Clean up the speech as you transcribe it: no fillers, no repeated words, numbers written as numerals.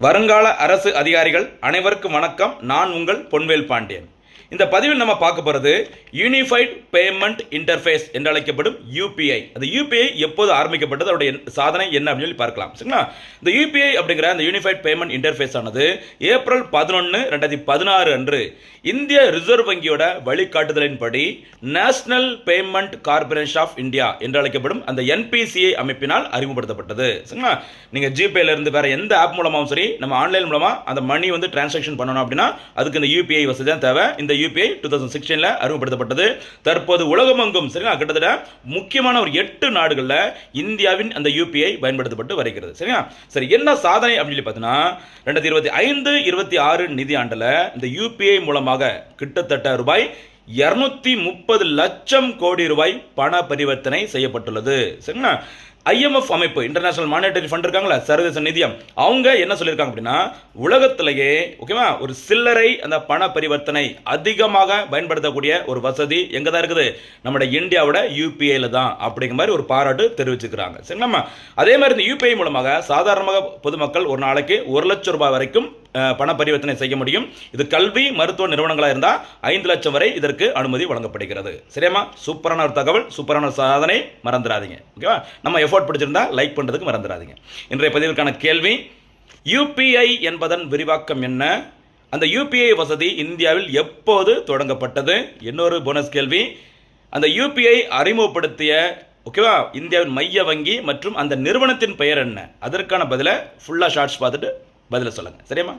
வருங்கால அரசு அதிகாரிகள் அனைவருக்கும் வணக்கம். நான் உங்கள் பொன்வேல் பாண்டியன். இந்த பதிவில் நம்ம பார்க்க போகிறது யூனிஃபைட் பேமெண்ட் இன்டர்ஃபேஸ் என்று அழைக்கப்படும் யூபிஐ. அந்த யூபிஐ எப்போது ஆரம்பிக்கப்பட்டது, அதோடைய சாதனை என்ன அப்படின்னு சொல்லி பார்க்கலாம். சரிங்களா? இந்த யூபிஐ அப்படிங்கிற அந்த யூனிஃபைட் பேமெண்ட் இன்டர்ஃபேஸ் ஆனது ஏப்ரல் 11, 2016 அன்று இந்திய ரிசர்வ் வங்கியோட வழிகாட்டுதலின்படி national payment corporation of India என்று அழைக்கப்படும் அந்த என்பிசிஐ அமைப்பினால் அறிமுகப்படுத்தப்பட்டது. சரிங்களா? நீங்கள் ஜிபேல இருந்து வேற எந்த ஆப் மூலமாகவும் சரி, நம்ம ஆன்லைன் மூலமாக அந்த மணி வந்து டிரான்சாக்ஷன் பண்ணணும் அப்படின்னா அதுக்கு இந்த யூபிஐ வசதி தான் தேவை. இந்த யூபிஐ 2016 அறிமுகப்படுத்தப்பட்டது. தற்போது உலகமெங்கும் சரிங்களா கிட்டத்தட்ட முக்கியமான ஒரு 8 நாடுகளில் இந்தியாவின் அந்த யூபிஐ பயன்படுத்தப்பட்டு வருகிறது. சரியா? சரி, என்ன சாதனை அப்படின்னு சொல்லி பார்த்தீங்கன்னா 2025, 26 நிதியாண்டில் இந்த யூபிஐ மூலமாக கிட்டத்தட்ட ரூபாய் 230 லட்சம் கோடி ரூபாய் பண பரிவர்த்தனை செய்யப்பட்டுள்ளது. சரிங்களா? IMF அமைப்பு, இன்டர்நேஷனல் மானிட்டரி ஃபண்ட் இருக்காங்களா, சர்வதேச நிதியம், அவங்க என்ன சொல்லியிருக்காங்க அப்படின்னா உலகத்திலேயே ஓகேவா ஒரு சில்லறை அந்த பண பரிவர்த்தனை அதிகமாக பயன்படுத்தக்கூடிய ஒரு வசதி எங்க தான் இருக்குது, நம்முடைய இந்தியாவோட யூபிஐல தான் அப்படிங்கிற மாதிரி ஒரு பாராட்டு தெரிவிச்சுக்கிறாங்க. சரிங்களா? அதே மாதிரி இந்த யூபிஐ மூலமாக சாதாரணமாக பொதுமக்கள் ஒரு நாளைக்கு 1 லட்சம் ரூபாய் வரைக்கும் பண பரிவர்த்தனை செய்ய முடியும். இது கல்வி மருத்துவ நிறுவனங்களாக இருந்தால் 5 லட்சம் வரை இதற்கு அனுமதி வழங்கப்படுகிறது. சரியாமா? சூப்பரான ஒரு தகவல், சூப்பரான ஒரு சாதனை, மறந்துடாதீங்க. ஓகேவா? நம்ம எஃபோர்ட் பிடிச்சிருந்தா லைக் பண்ணுறதுக்கு மறந்துடாதீங்க. இன்றைய பதிவிற்கான கேள்வி, யூபிஐ என்பதன் விரிவாக்கம் என்ன? அந்த யூபிஐ வசதி இந்தியாவில் எப்போது தொடங்கப்பட்டது? இன்னொரு போனஸ் கேள்வி, அந்த யூபிஐ அறிமுகப்படுத்திய ஓகேவா இந்தியாவின் மைய வங்கி மற்றும் அந்த நிறுவனத்தின் பெயர் என்ன? அதற்கான பதிலை ஃபுல்லாக ஷார்ட்ஸ் பார்த்துட்டு பதில சொல்லுங்க. சரியாமா?